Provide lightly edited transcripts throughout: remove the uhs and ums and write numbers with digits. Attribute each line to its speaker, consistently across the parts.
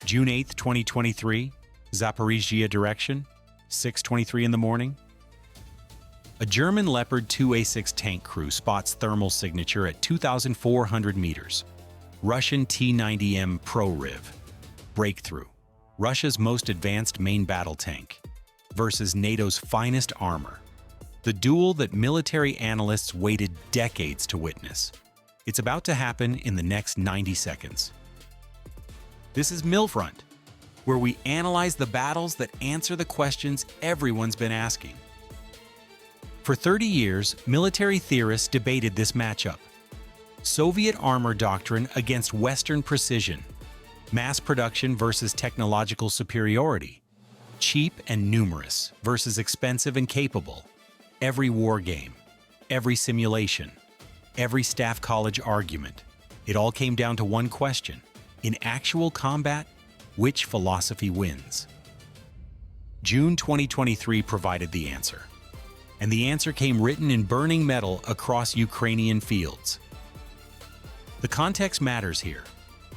Speaker 1: June 8, 2023, Zaporizhzhia direction, 6:23 in the morning. A German Leopard 2A6 tank crew spots thermal signature at 2,400 meters. Russian T-90M Proryv. Breakthrough. Russia's most advanced main battle tank versus NATO's finest armor. The duel that military analysts waited decades to witness. It's about to happen in the next 90 seconds. This is Millfront, where we analyze the battles that answer the questions everyone's been asking. For 30 years, military theorists debated this matchup. Soviet armor doctrine against Western precision. Mass production versus technological superiority. Cheap and numerous versus expensive and capable. Every war game, every simulation, every staff college argument. It all came down to one question. In actual combat, which philosophy wins? June 2023 provided the answer. And the answer came written in burning metal across Ukrainian fields. The context matters here.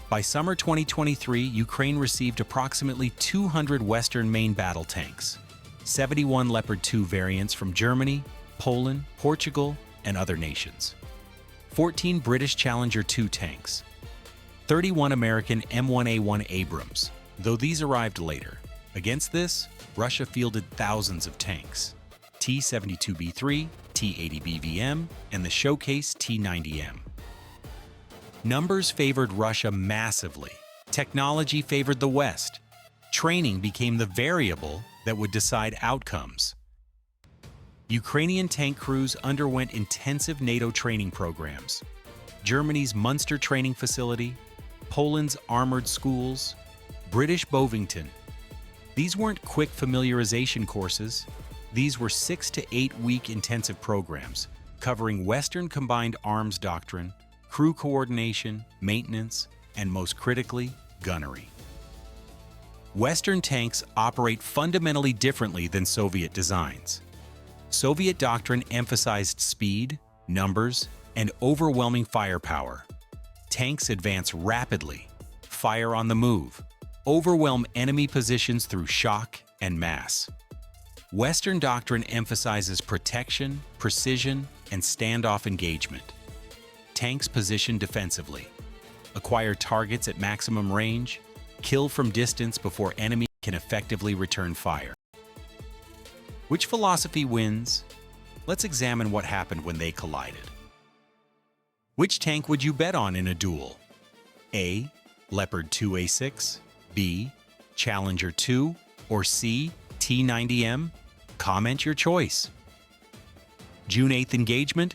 Speaker 1: By summer 2023, Ukraine received approximately 200 Western main battle tanks, 71 Leopard 2 variants from Germany, Poland, Portugal, and other nations, 14 British Challenger 2 tanks, 31 American M1A1 Abrams, though these arrived later. Against this, Russia fielded thousands of tanks, T-72B3, T-80BVM, and the showcase T-90M. Numbers favored Russia massively. Technology favored the West. Training became the variable that would decide outcomes. Ukrainian tank crews underwent intensive NATO training programs. Germany's Munster training facility, Poland's armored schools, British Bovington. These weren't quick familiarization courses. These were 6 to 8 week intensive programs covering Western combined arms doctrine, crew coordination, maintenance, and most critically, gunnery. Western tanks operate fundamentally differently than Soviet designs. Soviet doctrine emphasized speed, numbers, and overwhelming firepower. Tanks advance rapidly, fire on the move, overwhelm enemy positions through shock and mass. Western doctrine emphasizes protection, precision, and standoff engagement. Tanks position defensively, acquire targets at maximum range, kill from distance before enemy can effectively return fire. Which philosophy wins? Let's examine what happened when they collided. Which tank would you bet on in a duel? A. Leopard 2A6, B. Challenger 2, or C. T-90M? Comment your choice. June 8th engagement,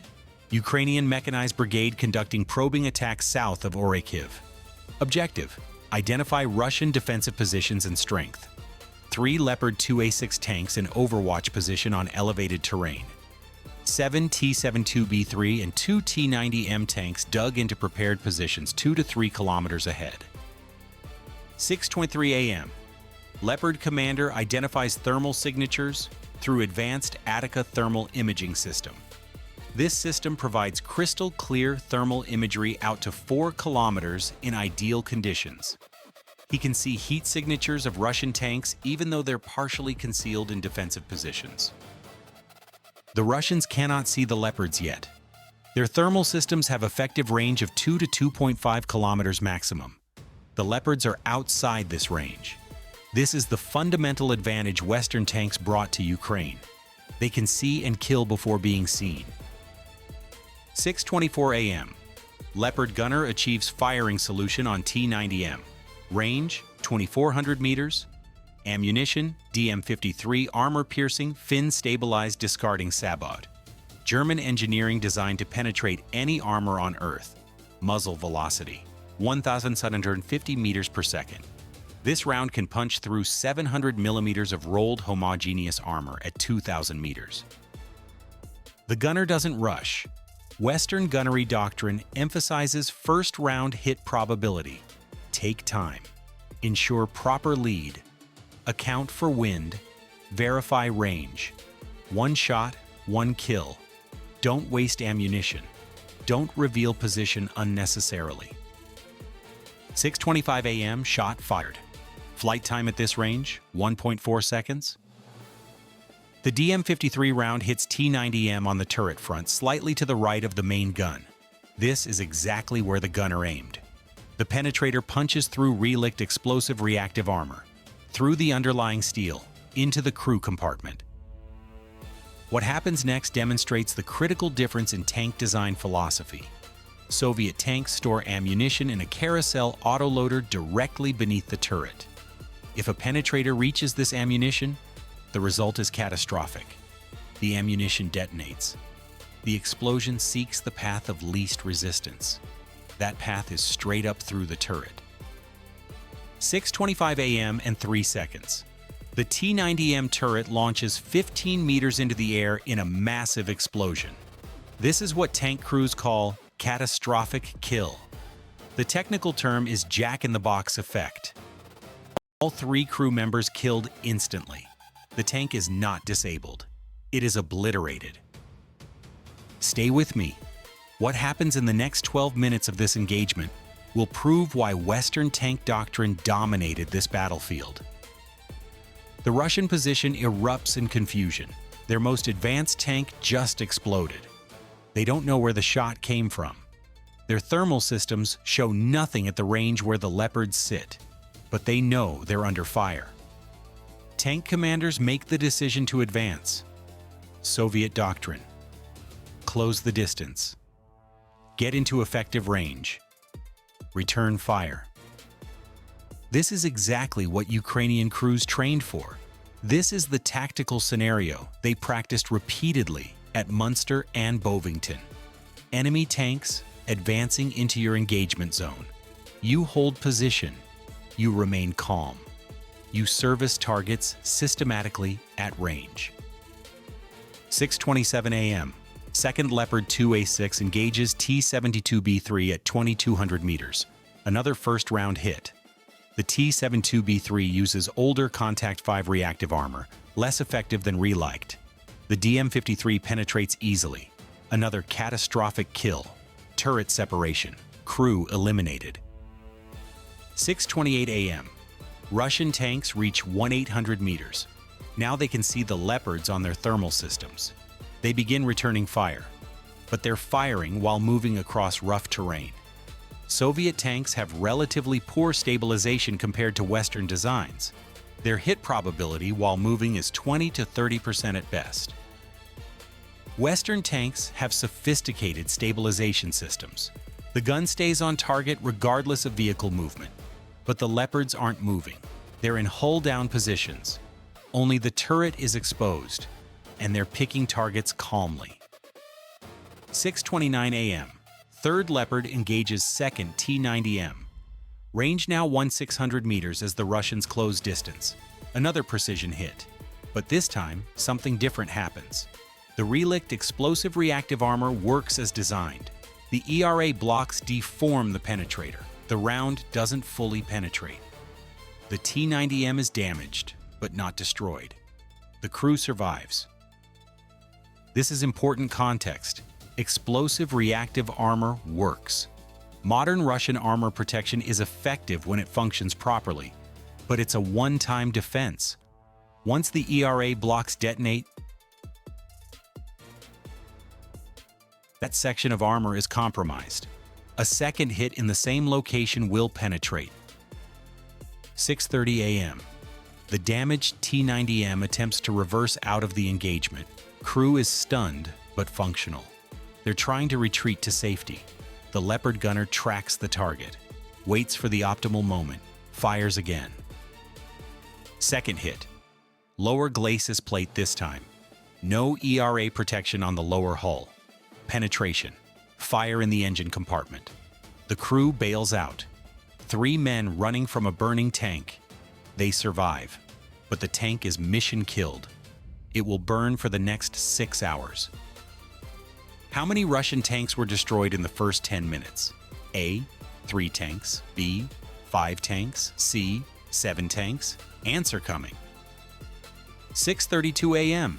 Speaker 1: Ukrainian Mechanized Brigade conducting probing attacks south of Orikhiv. Objective: identify Russian defensive positions and strength. 3 Leopard 2A6 tanks in overwatch position on elevated terrain. 7 T-72B3 and 2 T-90M tanks dug into prepared positions 2 to 3 kilometers ahead. 6:23 a.m. Leopard commander identifies thermal signatures through advanced Attica thermal imaging system. This system provides crystal clear thermal imagery out to 4 kilometers in ideal conditions. He can see heat signatures of Russian tanks even though they're partially concealed in defensive positions. The Russians cannot see the Leopards yet. Their thermal systems have effective range of 2 to 2.5 kilometers maximum. The Leopards are outside this range. This is the fundamental advantage Western tanks brought to Ukraine. They can see and kill before being seen. 6:24 a.m. Leopard gunner achieves firing solution on T-90M. Range, 2,400 meters. Ammunition, DM-53 armor-piercing, fin-stabilized discarding sabot. German engineering designed to penetrate any armor on Earth. Muzzle velocity, 1,750 meters per second. This round can punch through 700 millimeters of rolled homogeneous armor at 2,000 meters. The gunner doesn't rush. Western gunnery doctrine emphasizes first-round hit probability. Take time. Ensure proper lead. Account for wind. Verify range. One shot, one kill. Don't waste ammunition. Don't reveal position unnecessarily. 6:25 a.m. Shot fired. Flight time at this range, 1.4 seconds. The DM-53 round hits T-90M on the turret front, slightly to the right of the main gun. This is exactly where the gunner aimed. The penetrator punches through relict explosive reactive armor, through the underlying steel, into the crew compartment. What happens next demonstrates the critical difference in tank design philosophy. Soviet tanks store ammunition in a carousel autoloader directly beneath the turret. If a penetrator reaches this ammunition, the result is catastrophic. The ammunition detonates. The explosion seeks the path of least resistance. That path is straight up through the turret. 6:25 a.m. and 3 seconds. The T-90M turret launches 15 meters into the air in a massive explosion. This is what tank crews call catastrophic kill. The technical term is jack-in-the-box effect. All 3 crew members killed instantly. The tank is not disabled. It is obliterated. Stay with me. What happens in the next 12 minutes of this engagement will prove why Western tank doctrine dominated this battlefield. The Russian position erupts in confusion. Their most advanced tank just exploded. They don't know where the shot came from. Their thermal systems show nothing at the range where the Leopards sit, but they know they're under fire. Tank commanders make the decision to advance. Soviet doctrine. Close the distance. Get into effective range. Return fire. This is exactly what Ukrainian crews trained for. This is the tactical scenario they practiced repeatedly at Munster and Bovington. Enemy tanks advancing into your engagement zone. You hold position. You remain calm. You service targets systematically at range. 6:27 a.m. 2nd Leopard 2A6 engages T-72B3 at 2,200 meters. Another first-round hit. The T-72B3 uses older Contact 5 reactive armor, less effective than reliked. The DM-53 penetrates easily. Another catastrophic kill. Turret separation. Crew eliminated. 6:28 a.m. Russian tanks reach 1,800 meters. Now they can see the Leopards on their thermal systems. They begin returning fire, but they're firing while moving across rough terrain. Soviet tanks have relatively poor stabilization compared to Western designs. Their hit probability while moving is 20 to 30% at best. Western tanks have sophisticated stabilization systems. The gun stays on target regardless of vehicle movement, but the Leopards aren't moving. They're in hull-down positions. Only the turret is exposed, and they're picking targets calmly. 6:29 a.m. 3rd Leopard engages 2nd T-90M. Range now 1,600 meters as the Russians close distance. Another precision hit. But this time, something different happens. The relict explosive reactive armor works as designed. The ERA blocks deform the penetrator. The round doesn't fully penetrate. The T-90M is damaged, but not destroyed. The crew survives. This is important context. Explosive reactive armor works. Modern Russian armor protection is effective when it functions properly, but it's a one-time defense. Once the ERA blocks detonate, that section of armor is compromised. A second hit in the same location will penetrate. 6:30 a.m. The damaged T-90M attempts to reverse out of the engagement. Crew is stunned but functional. They're trying to retreat to safety. The Leopard gunner tracks the target, waits for the optimal moment, fires again. Second hit. Lower glacis plate this time. No ERA protection on the lower hull. Penetration. Fire in the engine compartment. The crew bails out. 3 men running from a burning tank. They survive, but the tank is mission killed. It will burn for the next 6 hours. How many Russian tanks were destroyed in the first 10 minutes? A. 3 tanks. B. 5 tanks. C. 7 tanks. Answer coming. 6:32 a.m.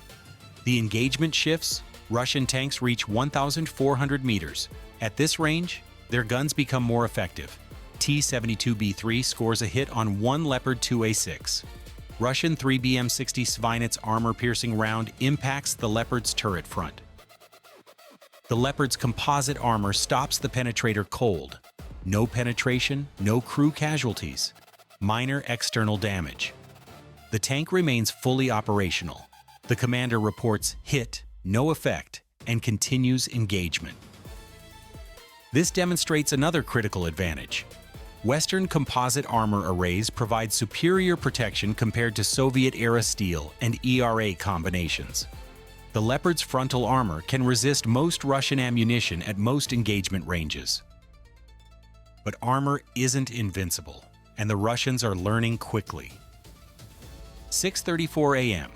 Speaker 1: The engagement shifts. Russian tanks reach 1,400 meters. At this range, their guns become more effective. T-72B3 scores a hit on one Leopard 2A6. Russian 3BM-60 Svinets armor-piercing round impacts the Leopard's turret front. The Leopard's composite armor stops the penetrator cold. No penetration, no crew casualties. Minor external damage. The tank remains fully operational. The commander reports hit, no effect, and continues engagement. This demonstrates another critical advantage. Western composite armor arrays provide superior protection compared to Soviet-era steel and ERA combinations. The Leopard's frontal armor can resist most Russian ammunition at most engagement ranges. But armor isn't invincible, and the Russians are learning quickly. 6:34 a.m.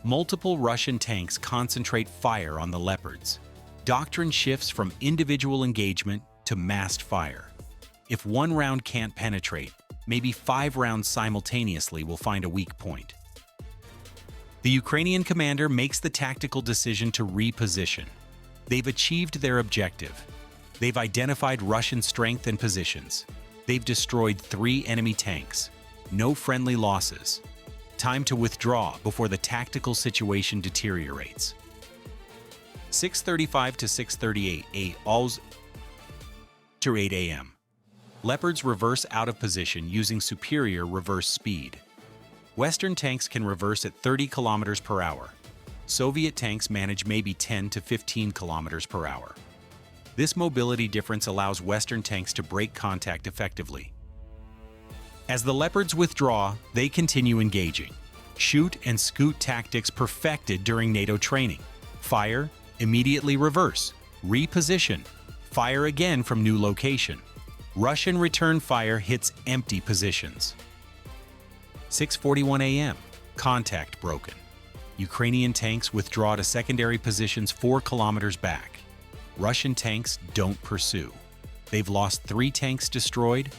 Speaker 1: Multiple Russian tanks concentrate fire on the Leopards. Doctrine shifts from individual engagement to massed fire. If one round can't penetrate, maybe 5 rounds simultaneously will find a weak point. The Ukrainian commander makes the tactical decision to reposition. They've achieved their objective. They've identified Russian strength and positions. They've destroyed 3 enemy tanks. No friendly losses. Time to withdraw before the tactical situation deteriorates. 6:35 to 6:38 to 8 a.m. Leopards reverse out of position using superior reverse speed. Western tanks can reverse at 30 kilometers per hour. Soviet tanks manage maybe 10 to 15 kilometers per hour. This mobility difference allows Western tanks to break contact effectively. As the Leopards withdraw, they continue engaging. Shoot and scoot tactics perfected during NATO training. Fire, immediately reverse, reposition, fire again from new location. Russian return fire hits empty positions. 6:41 a.m. Contact broken. Ukrainian tanks withdraw to secondary positions 4 kilometers back. Russian tanks don't pursue. They've lost 3 tanks destroyed,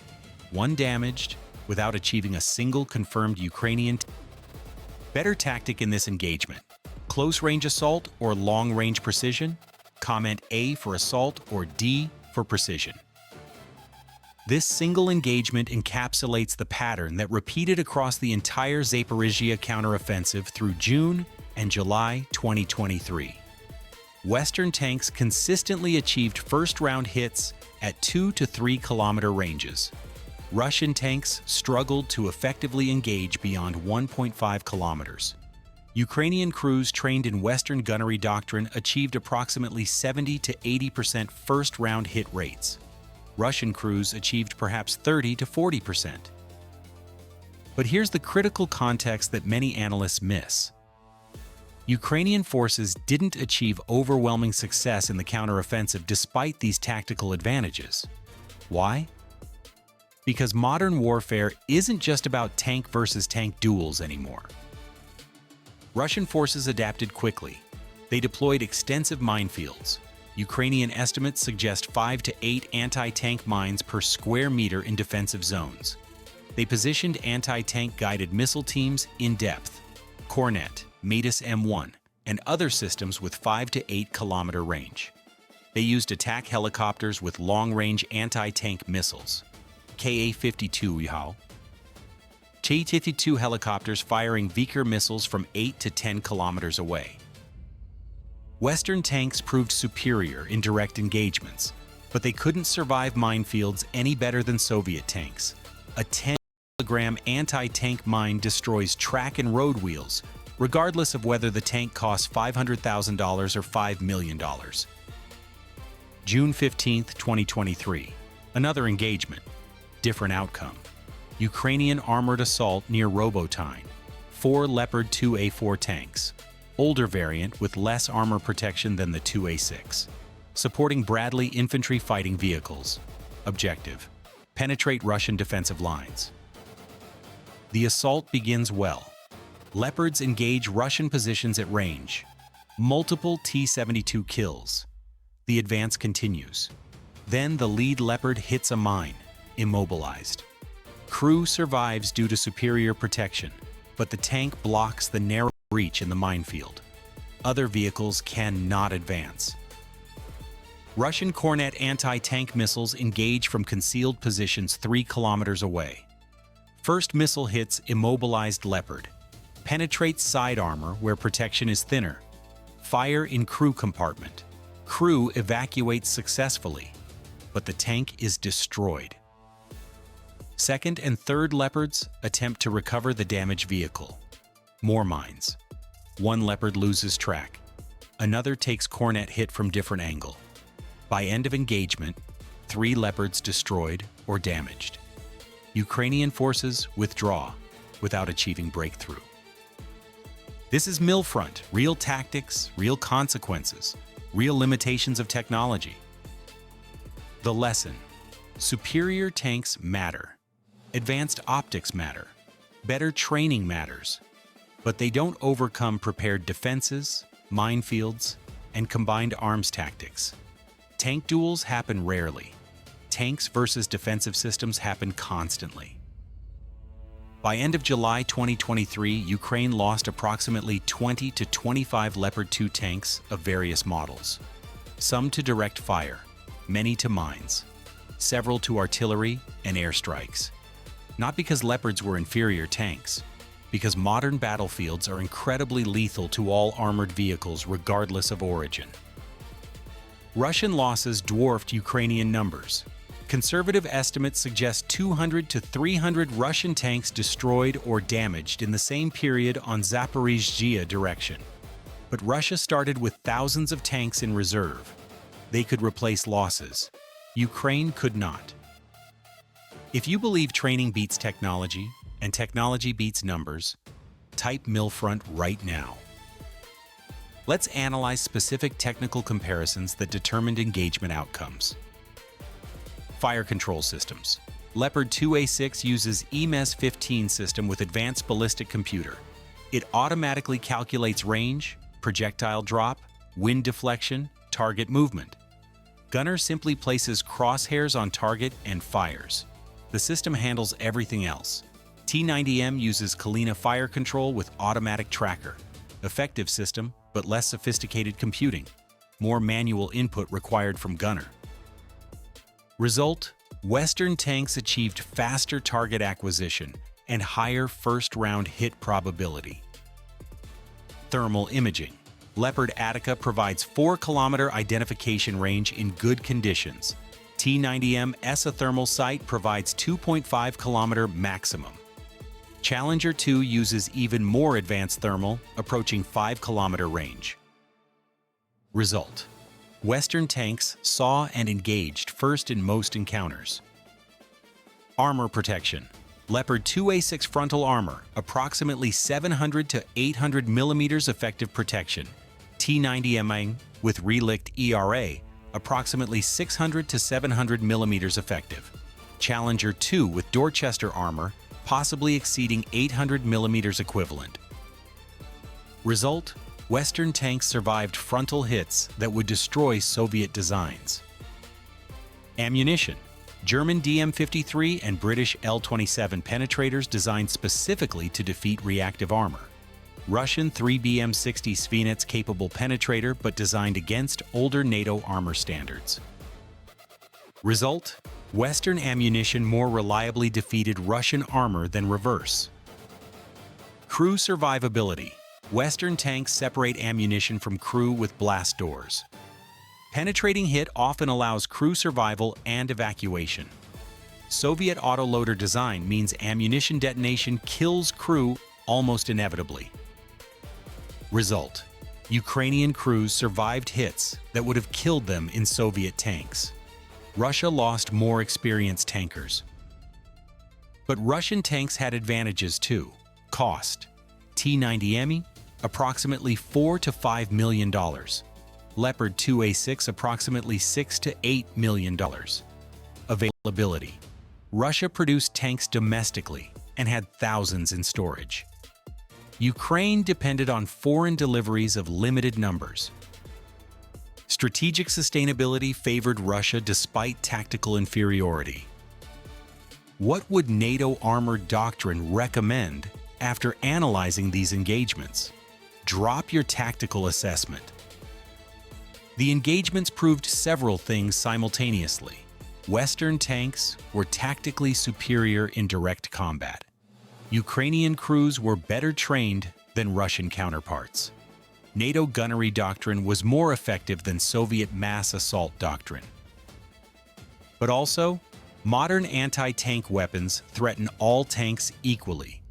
Speaker 1: 1 damaged, without achieving a single confirmed Ukrainian. Better tactic in this engagement: close-range assault or long-range precision? Comment A for assault or D for precision. This single engagement encapsulates the pattern that repeated across the entire Zaporizhzhia counteroffensive through June and July 2023. Western tanks consistently achieved first-round hits at 2 to 3 kilometer ranges. Russian tanks struggled to effectively engage beyond 1.5 kilometers. Ukrainian crews trained in Western gunnery doctrine achieved approximately 70 to 80% first-round hit rates. Russian crews achieved perhaps 30 to 40%. But here's the critical context that many analysts miss. Ukrainian forces didn't achieve overwhelming success in the counteroffensive despite these tactical advantages. Why? Because modern warfare isn't just about tank versus tank duels anymore. Russian forces adapted quickly. They deployed extensive minefields. Ukrainian estimates suggest 5 to 8 anti-tank mines per square meter in defensive zones. They positioned anti-tank guided missile teams in depth, Kornet, Metis M1, and other systems with 5 to 8 kilometer range. They used attack helicopters with long-range anti-tank missiles, Ka-52 T-52 helicopters firing Vickers missiles from 8 to 10 kilometers away. Western tanks proved superior in direct engagements, but they couldn't survive minefields any better than Soviet tanks. A 10-kilogram anti-tank mine destroys track and road wheels, regardless of whether the tank costs $500,000 or $5 million. June 15, 2023. Another engagement. Different outcome. Ukrainian armored assault near Robotyne. 4 Leopard 2A4 tanks. Older variant with less armor protection than the 2A6. Supporting Bradley infantry fighting vehicles. Objective: penetrate Russian defensive lines. The assault begins well. Leopards engage Russian positions at range. Multiple T-72 kills. The advance continues. Then the lead Leopard hits a mine, immobilized. Crew survives due to superior protection, but the tank blocks the narrow breach in the minefield. Other vehicles cannot advance. Russian Kornet anti-tank missiles engage from concealed positions 3 kilometers away. First missile hits immobilized Leopard. Penetrates side armor where protection is thinner. Fire in crew compartment. Crew evacuates successfully, but the tank is destroyed. Second and third Leopards attempt to recover the damaged vehicle. More mines. One Leopard loses track. Another takes Kornet hit from different angle. By end of engagement, 3 Leopards destroyed or damaged. Ukrainian forces withdraw without achieving breakthrough. This is Millfront, real tactics, real consequences, real limitations of technology. The lesson: superior tanks matter. Advanced optics matter. Better training matters. But they don't overcome prepared defenses, minefields, and combined arms tactics. Tank duels happen rarely. Tanks versus defensive systems happen constantly. By end of July 2023, Ukraine lost approximately 20 to 25 Leopard 2 tanks of various models. Some to direct fire, many to mines, several to artillery and airstrikes. Not because Leopards were inferior tanks, because modern battlefields are incredibly lethal to all armored vehicles regardless of origin. Russian losses dwarfed Ukrainian numbers. Conservative estimates suggest 200 to 300 Russian tanks destroyed or damaged in the same period on Zaporizhzhia direction. But Russia started with thousands of tanks in reserve. They could replace losses. Ukraine could not. If you believe training beats technology and technology beats numbers, type Millfront right now. Let's analyze specific technical comparisons that determined engagement outcomes. Fire control systems. Leopard 2A6 uses EMES-15 system with advanced ballistic computer. It automatically calculates range, projectile drop, wind deflection, target movement. Gunner simply places crosshairs on target and fires. The system handles everything else. T-90M uses Kalina fire control with automatic tracker. Effective system, but less sophisticated computing. More manual input required from gunner. Result: Western tanks achieved faster target acquisition and higher first-round hit probability. Thermal imaging. Leopard Attica provides 4-kilometer identification range in good conditions. T-90M isothermal sight provides 2.5-kilometer maximum. Challenger 2 uses even more advanced thermal, approaching 5-kilometer range. Result: Western tanks saw and engaged first in most encounters. Armor protection. Leopard 2A6 frontal armor, approximately 700 to 800 millimeters effective protection. T-90M with relict ERA, approximately 600 to 700 millimeters effective. Challenger 2 with Dorchester armor, possibly exceeding 800 millimeters equivalent. Result: Western tanks survived frontal hits that would destroy Soviet designs. Ammunition. German DM-53 and British L-27 penetrators designed specifically to defeat reactive armor. Russian 3BM-60 Svinets capable penetrator but designed against older NATO armor standards. Result: Western ammunition more reliably defeated Russian armor than reverse. Crew survivability. Western tanks separate ammunition from crew with blast doors. Penetrating hit often allows crew survival and evacuation. Soviet autoloader design means ammunition detonation kills crew almost inevitably. Result: Ukrainian crews survived hits that would have killed them in Soviet tanks. Russia lost more experienced tankers. But Russian tanks had advantages too. Cost: T-90M, approximately $4 to $5 million. Leopard 2A6, approximately $6 to $8 million. Availability: Russia produced tanks domestically and had thousands in storage. Ukraine depended on foreign deliveries of limited numbers. Strategic sustainability favored Russia despite tactical inferiority. What would NATO armored doctrine recommend after analyzing these engagements? Drop your tactical assessment. The engagements proved several things simultaneously. Western tanks were tactically superior in direct combat. Ukrainian crews were better trained than Russian counterparts. NATO gunnery doctrine was more effective than Soviet mass assault doctrine. But also, modern anti-tank weapons threaten all tanks equally.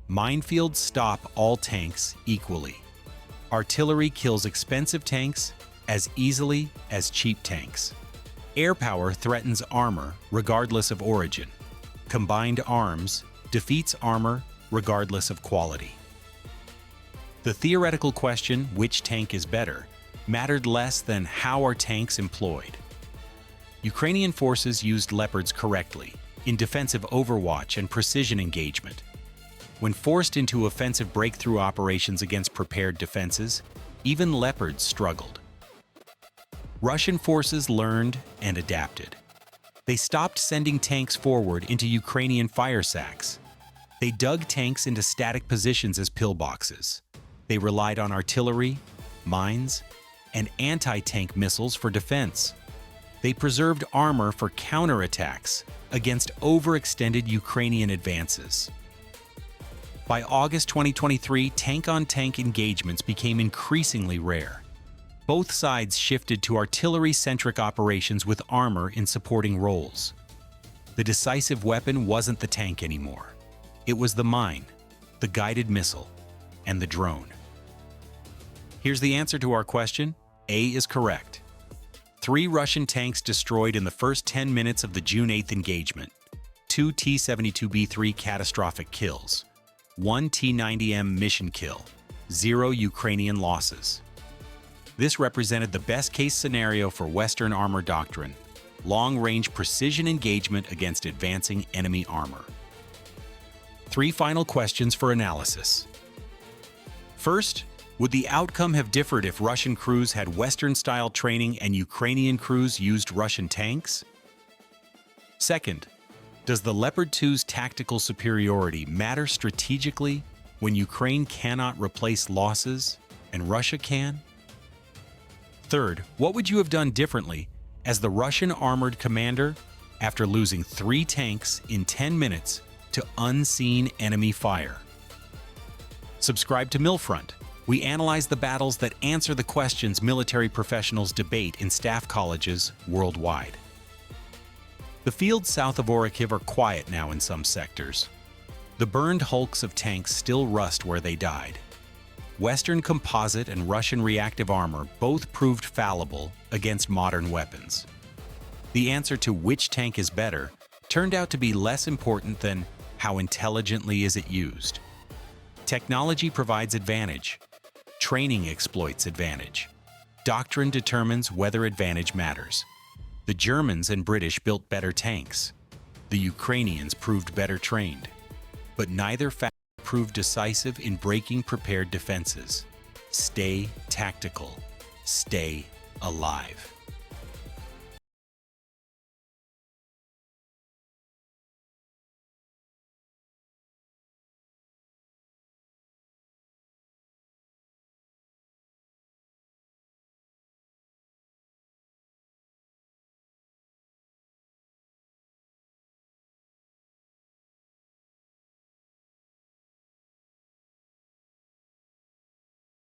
Speaker 1: Minefields stop all tanks equally. Artillery kills expensive tanks as easily as cheap tanks. Air power threatens armor regardless of origin. Combined arms defeats armor regardless of quality. The theoretical question, which tank is better, mattered less than how are tanks employed. Ukrainian forces used Leopards correctly in defensive overwatch and precision engagement. When forced into offensive breakthrough operations against prepared defenses, even Leopards struggled. Russian forces learned and adapted. They stopped sending tanks forward into Ukrainian fire sacks. They dug tanks into static positions as pillboxes. They relied on artillery, mines, and anti-tank missiles for defense. They preserved armor for counterattacks against overextended Ukrainian advances. By August 2023, tank-on-tank engagements became increasingly rare. Both sides shifted to artillery-centric operations with armor in supporting roles. The decisive weapon wasn't the tank anymore. It was the mine, the guided missile, and the drone. Here's the answer to our question. A is correct. 3 Russian tanks destroyed in the first 10 minutes of the June 8th engagement. 2 T-72B3 catastrophic kills. 1 T-90M mission kill. 0 Ukrainian losses. This represented the best-case scenario for Western armor doctrine, long-range precision engagement against advancing enemy armor. 3 final questions for analysis. First, would the outcome have differed if Russian crews had Western-style training and Ukrainian crews used Russian tanks? Second, does the Leopard 2's tactical superiority matter strategically when Ukraine cannot replace losses and Russia can? Third, what would you have done differently as the Russian armored commander after losing 3 tanks in 10 minutes to unseen enemy fire? Subscribe to Millfront. We analyze the battles that answer the questions military professionals debate in staff colleges worldwide. The fields south of Proryv are quiet now in some sectors. The burned hulks of tanks still rust where they died. Western composite and Russian reactive armor both proved fallible against modern weapons. The answer to which tank is better turned out to be less important than how intelligently is it used. Technology provides advantage. Training exploits advantage. Doctrine determines whether advantage matters. The Germans and British built better tanks. The Ukrainians proved better trained. But neither fact proved decisive in breaking prepared defenses. Stay tactical. Stay alive.